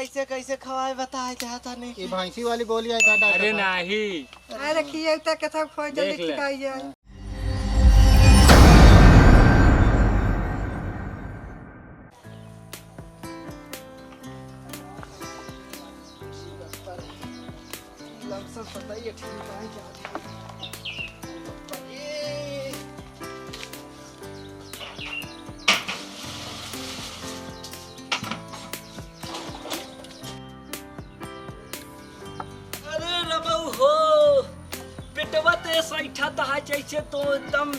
कैसे कैसे खवाए बताए चाहता नहीं। ये भैंसी वाली गोली है का डॉक्टर? अरे नहीं, अरे खिए तक के सब खोज जल्दी देख ले। ठिकाई जाए। लमसम पता ही है ठिकाई जा रही है। अरे रबऊ हो पेटवा ते सैठा तहा जैसे तो एकदम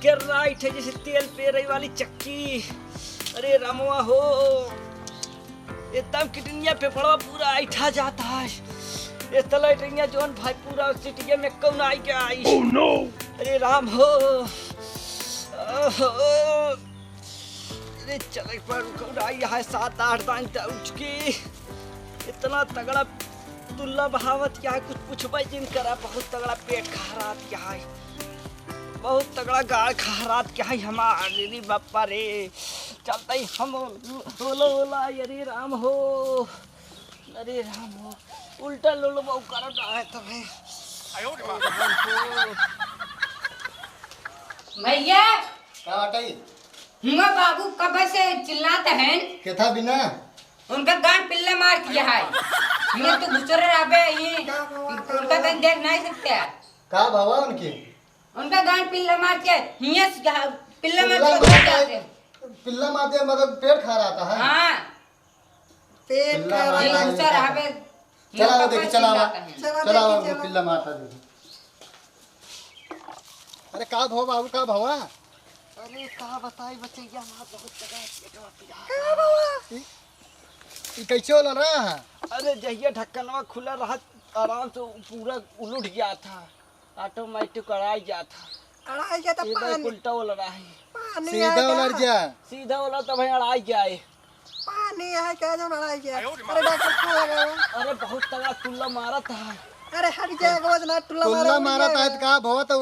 गिर रहा है जैसे तेल पे रही वाली चक्की। अरे रमवा हो एकदम किडनिया फेफड़वा पूरा ऐठा जाता है। ये तलैटिया जोन भाई पूरा सिटिया में कौन आई क्या आई। oh, no! अरे राम हो अरे चले पर कौन आई है 7-8 दिन तक उठ के इतना तगड़ा तुल्ला बहावत क्या है कुछ पूछबे जिन करा। बहुत तगड़ा पेट खहरात क्या है, बहुत तगड़ा गाड़ खहरात क्या है हमारे रे बापा रे। चलता ही हम होला अरे राम हो, अरे राम हो उल्टा लोलो बहु कर रहा है तुम्हें। भैया का हटाई हुआ बाबू कब से चिल्लाते हैं। के था बिना उनका गांड पिल्ले मार दिया है। ये तो गुजर रहे ये उनका कहीं देख नहीं सकते। का भावा उनकी उनका गांड पिल्ले मार के ये पिल्ले मार पिल्ला के मारता जाते है, पिल्ला मारते मतलब पेट खा रहा था। हां पेट पिल्ला खा ये रहा है। गुजर रहे। चला देखी चला चला वो देखी, चला। पिल्ला मारता देखी। अरे का भाव बाबू का भावा अरे कहा बताई बचैया मां बहुत तगड़ा पेटवा पिया। ये कैसे होला रहा है? अरे जहिया ढक्कनवा खुला रहा आराम से पूरा उलट गया था, ऑटोमेटिक अड़ाई गया था। अड़ाई के तो सीधा पानी उल्टा उल रहा है, पानी सीधा है उलट क्या? जा। सीधा वाला तो भाई अड़ाई गया है। पानी है क्या जो अड़ाई के? अरे डॉक्टर खा लगा। अरे बहुत तगड़ा तुल्ला मारा था। अरे हट जाएगा वजना टुल्ला तुल्ला मारा था का भावा तो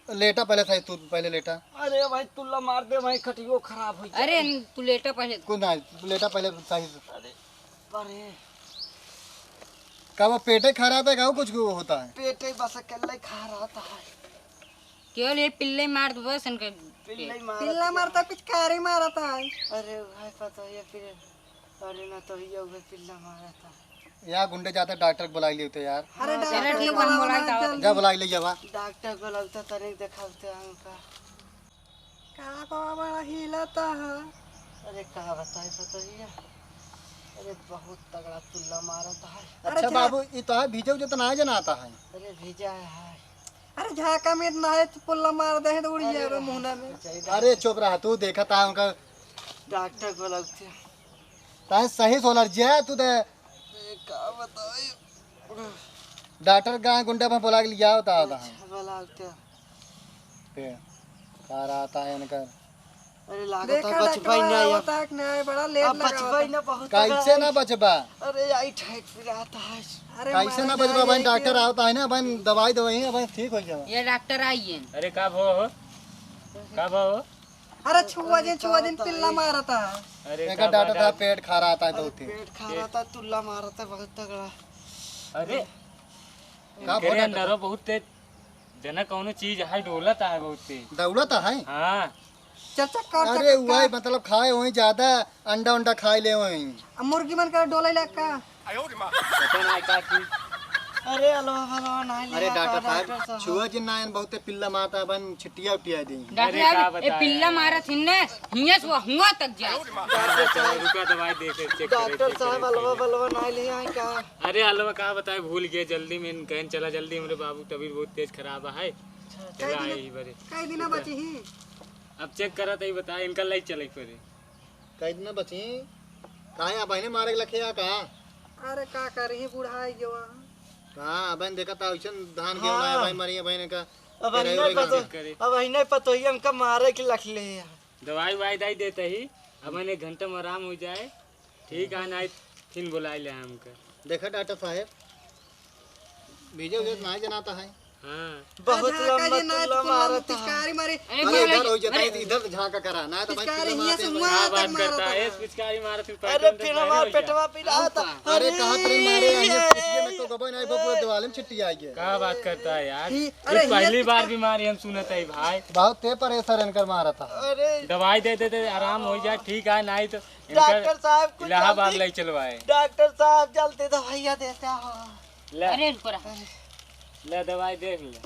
लेटा पहले था तू पहले लेटा। अरे भाई तुल्ला मार दे भाई खटियो खराब हो जाए। अरे तू लेटा पहले कुछ ना लेटा पहले सही। अरे अरे का वो पेटे खा रहा था का कुछ होता है? पेटे बस अकेला ही खा रहा था। केवल ये पिल्ले मार दो बस उनका पिल्ला मारा पिल्ला मारता पिचकारी मारा था। अरे भाई पता है फिर अरे ना तो ये पिल्ला मारा था। यहाँ गुंडे जाते डॉक्टर को बुला लिए थे यार। अरे चलो डॉक्टर ठीक को हम बुलाओ बुलाते ना हैं। जल्दी। जा बुला ले जावा। डॉक्टर को लगता तनिक दिखाते हमका। का बाबा बड़ा हिलता है। अरे कहा बताए पता ही है। अरे बहुत तगड़ा तुल्ला मारा था। अच्छा बाबू ये तो है भीजे जो तो ना जना आता है। अरे भेजा है। अरे झाका में ना है तो पुल्ला मार दे तो उड़ जाए मुंहना में। अरे चुप रहा तू देखा था उनका डॉक्टर को लगते ताए सही सोलर जे तू दे का बताए डॉक्टर गाय गुंडे में बुला के लिया होता है लगते। फिर खा रहा था इनका। अरे लागत देखा है बचपाई नहीं डॉक्टर आया। तक नहीं बड़ा लेट अब लगा बचपाई ना बहुत कैसे ना बचबा? अरे आई ठेक फिर आता है। अरे कैसे ना बचबा भाई डॉक्टर आता है ना भाई दवाई दवाई है भाई ठीक हो जाएगा। ये डॉक्टर आइए। अरे का भाव हो, का भाव हो? अरे छुआ दिन पिल्ला मारा था। अरे इनका डॉक्टर था पेट खा रहा था बहुत ही। पेट खा रहा था तुल्ला मारा था बहुत तगड़ा। अरे का तेरे अंदर बहुत तेज जना कौनो चीज है डोलता है बहुत तेज। दौड़त है? हाँ चचा कर अरे वही मतलब खाए वही ज्यादा अंडा उंडा खाए ले वही। मुर्गी मन कर डोले लगा। पता नहीं का की। अरे अलवा भलवा नहीं अरे डॉक्टर साहब छुआ जिन ना बहुत पिल्ला मारता बन छिटिया उटिया दी। डॉक्टर साहब ये पिल्ला मारा थी ने हिया से हुआ तक जा। चलो रुका दवाई दे के चेक डॉक्टर साहब अलवा भलवा नहीं ले आए का। अरे हलवा का बताए भूल गए जल्दी में कहन चला जल्दी हमारे बाबू तबीयत बहुत तेज खराब है। चला आई ही बरे कई दिन बची ही। अब चेक करा तो बता इनका लाई चले पड़े। कई दिन बची कहा बहने मारे के लखे का। अरे का करी बुढ़ाई जो हाँ बहन देखा था वैसे धान गेहूं लाया भाई मरी बहन का। अब नहीं पता ही हमका मारे के लख ले। दवाई वाई दाई देते ही अब मैंने एक घंटे में आराम हो जाए ठीक है ना फिर बुला ले हमका। देखा डॉक्टर साहब भेजे उजे ना जनाता है। हाँ बहुत लंबा जी ना तुल्ला मारा था पिचकारी मारी अरे अरे बोल इधर हो जाता है इधर झांका करा ना तो भाई पिचकारी पिल्ला यहाँ से मारते हुआ क्या तक बात मारा करता था है? इस पिचकारी मारा तुम अरे फिर हमार पेटवा पिला था अरे कहाँ तेरे मारे ये पिटिए में तो गबो नहीं वो पूरे दिवाले में छिट्टी आई है क्या बात करता है यार? अरे ये पहली बार बीमारी हम सुनते है भाई। बहुत ते परेशान इनकर मारा था। अरे दवाई दे देते आराम हो जाए, ठीक है, नहीं तो डॉक्टर साहब को इलाहाबाद जल्दी- ले चलवाए। डॉक्टर साहब जल्दी दवाइयाँ देता हो ले अरे रुको रहा। ले दवाई देख ले।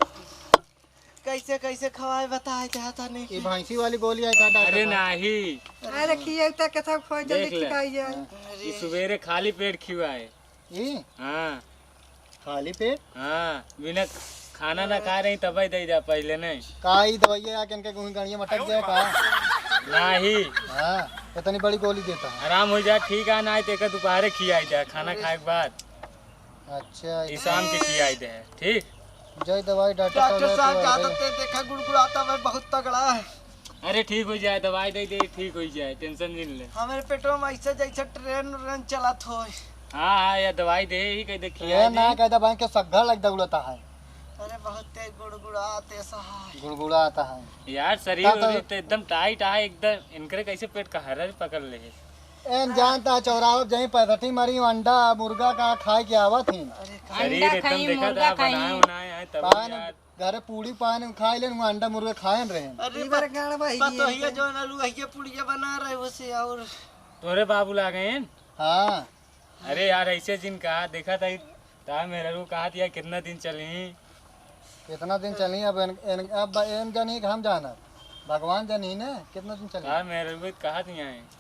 कैसे कैसे खवाए बताए जाता नहीं ये भैंसी वाली गोली है का अरे डॉक्टर? नहीं, अरे खिया तक कैसा खोज जल्दी देख ले। खिलाई जाए ये सवेरे खाली पेट खिवाए। ये हाँ खाली पेट हाँ, बिना खाना ना खा रही तब दे जा, पहले नहीं। काई दवाइयाँ आके इनके गाड़ियाँ मटक जाए का? नहीं, हाँ इतनी बड़ी गोली देता है। आराम हो जाए, ठीक है, नहीं तो एक दोपहर खियाई दे, खाना खाए के बाद अच्छा ई शाम के खियाई दे, ठीक। जय दवाई डॉक्टर साहब ज्यादा देखा गुड़गुड़ाता है बहुत तगड़ा है अरे ठीक हो जाए, दवाई दे दे, ठीक हो जाए, टेंशन नहीं ले। हमारे पेटों में ऐसे जैसे ट्रेन उरेन चलत हो हाँ हाँ, या दवाई दे ही कह दे, ये खियाई ना दे। कहता बैंक के सग्घा लग दौड़ता है, अरे बहुत तेज गुड़गुड़ाते सहाय गुड़गुड़ा आता है। यार शरीर का तो- उरीर तो एकदम टाइट है, एकदम इनकरे कैसे पेट का हर पकड़ ले। एन जानता चौराहा जहीं पैंसठी मरी अंडा मुर्गा का खाए के आवत ही अरे शरीर अंडा एकदम खाई, देखा मुर्गा था, खाई। बनाए उनाए हैं तब पान यार। घरे पूड़ी पान खाए लेन वो अंडा मुर्गा खाए रहे। अरे ई बार गाड़ भाई पतो ही जो ना लुहिया पुड़िया बना रहे उसे और तोरे बाबू ला गए हैं? हाँ अरे यार ऐसे जिन कहा देखा था ता मेरे को कहा था कितना दिन चली। कितना दिन चली अब अब एन जानी कि हम जाना भगवान जानी ने कितना दिन चली। हाँ मेरे को कहा थी यहाँ।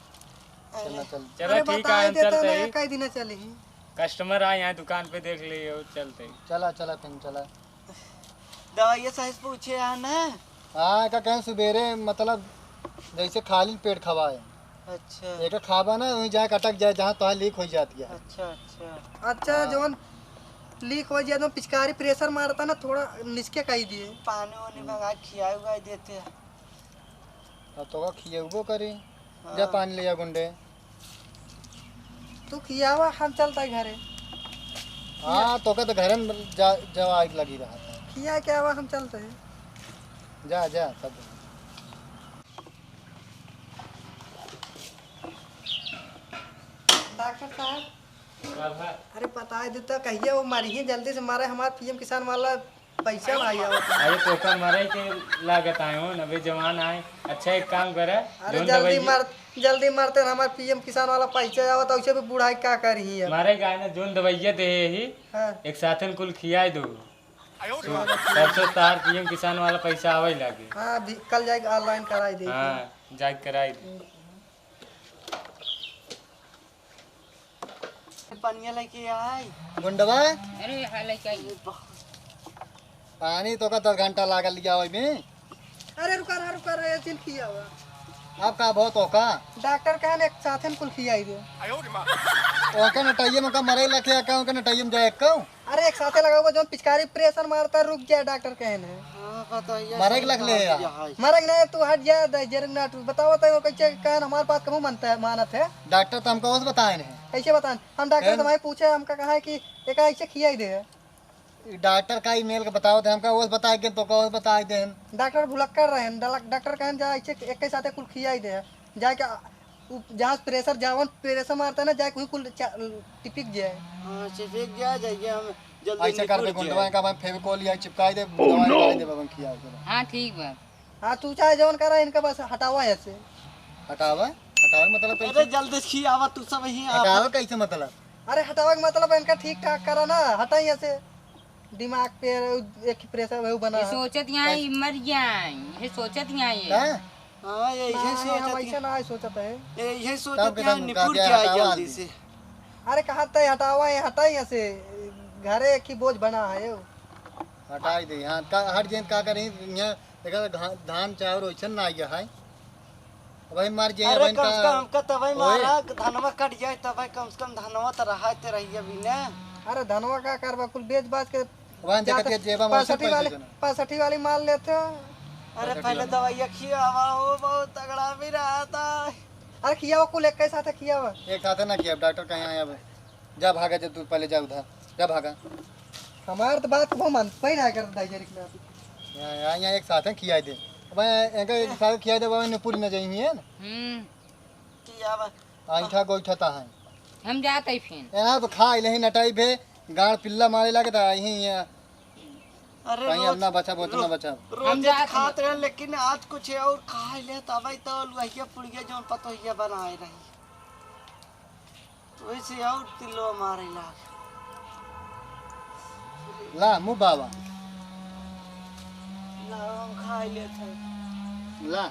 चलना चल चलो अरे ठीक बता है, हम देता चलते ना ही। कई दिन चली कस्टमर आए यहाँ दुकान पे, देख लिए और चलते ही। चला चला फिर चला। दवाइया साइज पूछे आ ना हाँ का कहें सवेरे मतलब जैसे खाली पेट खवाए अच्छा एक खावा ना वहीं जाके अटक जाए जहाँ तो लीक हो जाती है। अच्छा अच्छा अच्छा जवन लीक हो जाए तो पिचकारी प्रेशर मारता ना थोड़ा निचके कही दिए पानी वानी मंगा खिया उगा देते हैं अब तो खिएबो करी जा पानी लिया गुंडे। तू खियावा हम चलता है घरे हाँ तो का तो घर में जवा लगी रहा था। खिया क्या हुआ हम चलते हैं जा जा सब डॉक्टर साहब अरे बता देता कहिए वो मारिए जल्दी से मारे हमारे पीएम किसान वाला पैसा भाई आवता अरे तो मरे के लागत आए हो नबे जवान आए। अच्छा एक काम करे, अरे जोन जल्दी दवाई मार जल्दी मारते हैं हमारे पीएम किसान वाला पैसा आवता उसे भी बुढ़ाई क्या कर रही है मारे का ना जोन दवाइया दे ही हाँ एक साथन कुल खियाई दो, परसों तार पीएम किसान वाला पैसा आवे लागे। हाँ कल जाएगा ऑनलाइन कराई दे हाँ जाके कराई दे। पानिया लेके आई गुंडवा अरे हाल क्या ये पानी तो का 10 घंटा लागल लिया ओई में। अरे रुका रहे चिल खिया हुआ अब का बहुत होका डॉक्टर कहने एक साथ कुल खियाई दे ओके नटाइए में का मरे लखे का ओके नटाइए में जाए का अरे एक साथे लगा हुआ जो पिचकारी प्रेशर मारता है, रुक जाए डॉक्टर कहने हाँ बताइए मरे के लग ले यार। मरक नहीं तू हट जा जर ना तू बताओ तो कैसे कहन हमारे पास कब मनता है मानत है डॉक्टर तो हमको उस बताए नहीं। कैसे बताएं हम डॉक्टर से भाई पूछे हमका कहा है कि एक ऐसे खियाई दे डॉक्टर का ईमेल का बताओ थे हमका उस बताए के तो का उस बताए दे। डॉक्टर भुलक कर रहे हैं डॉक्टर कहन जा ऐसे एक के साथे कुल खियाई दे जाके जहाँ प्रेशर जावन प्रेशर मारता है ना जाके वही कुल टिपिक जाए हाँ चिपक गया जाइए हम जल्दी ऐसे कर दे निकल गुंडवा जाए। का हम फेविकोल या चिपकाई दे दवाई दे बबन खिया के हाँ ठीक बा। हाँ तू चाहे जवन कर रहा है इनका बस हटावा ऐसे हटावा मतलब अरे कैसे जल्दी खियावा तू सब ही हटावा कैसे मतलब अरे हटावा का मतलब इनका ठीक ठाक करा ना हटाई ऐसे दिमाग पे एक प्रेशर वही बना ये है। सोचत यहाँ ही मर जाए, ये सोचत यहाँ ये हैं? हाँ यही नहीं, हम सोचत ऐसा ना सोचत है यही तब सोचत के यहाँ तब निपुट का जाए हटावा जल्दी आदमी। से अरे कहा तय हटावा है हटाई ऐसे घरे की बोझ बना है यो। हटाई दे हां का हट जेन का करी यहां देखा धान चावल ओइसन ना आया है भाई मार जे अरे भाई कम से कम हमका तबाई ओए। मारा धनवा कट जाए तबाई कम से कम धनवा तो रहा ते रही अभी ना अरे धनवा का करवा कुल बेच बाच के वहां देखत ये जेबा में सब पैसे देना। 65 वाली माल लेते हो अरे पहले दवाइया खियावा हो बहुत तगड़ा भी रहा था अरे किया हुआ कुल एक के साथ किया हुआ एक साथ ना किया डॉक्टर कहीं आया अब जा भागा जब तू पहले जा उधर जा भागा हमार तो बात को मानता ही ना कर दाई जरिक में यहाँ एक साथ है खियाई दे भाई इनका एक साथ खियाई दे भाई ने पूरी न जाई है ना किया बा आइठा गोइठा ता है हम जाते फिर यहाँ तो खा नहीं नटाई भे गाड़ पिल्ला मारे लगे था यहीं अरे कहीं अपना बचा बहुत ना बचा रोज खाते रहे लेकिन आज कुछ और खा ले तब तो लुहिया पुड़िया जो पतो हिया बनाए रही तो वैसे और तिलो मारे लाग ला मुँह बाबा ना हम खा ले थे ला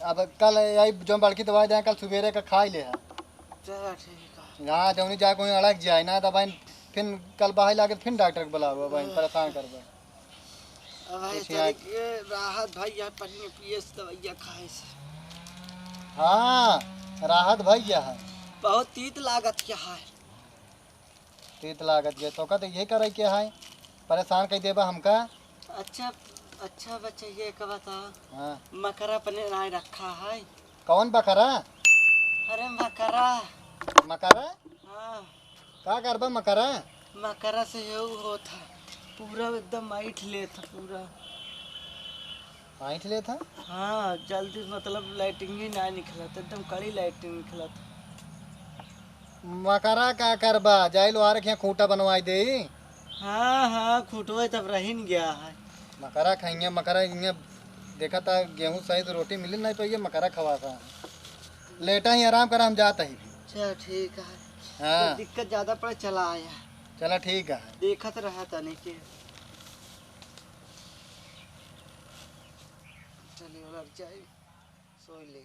अब कल यही जो बड़की दवाई दें कल सवेरे का खा ही ले चलो ठीक है यहाँ जौनी जा कोई अड़क जाए ना तो भाई फिर कल बाहर लाके फिर डॉक्टर को बुलाओ भाई परेशान कर दो अब है कुछ यहाँ- चल के राहत भाई यार पन्नी पीएस दवाइयाँ खाए से हाँ राहत भैया है बहुत तीत लागत क्या है तीत लागत ये तो कहते यही करे के है परेशान कर देबा हमका अच्छा अच्छा बच्चा ये का बता हाँ मकरा पने राय रखा है कौन बकरा अरे मकरा मकरा हाँ का करबा मकरा मकरा से ये होता पूरा एकदम ऐठ लेता पूरा आइठ ले था हाँ जल्दी मतलब लाइटिंग ही ना निकला था एकदम कड़ी लाइटिंग निकला था मकरा का करबा जाए लोहार के यहाँ खूंटा बनवाई दे हाँ हाँ खुटवा तब रहीन गया है मकरा खाइए मकरा यहाँ देखा था गेहूं सहित रोटी मिली नहीं पाइए मकरा खवा था लेटा ही आराम करा हम जाता ही चल ठीक है हाँ तो दिक्कत ज्यादा पड़े चला आया चला ठीक है देखत रहा था नहीं कि चलिए लग जाए सोई ले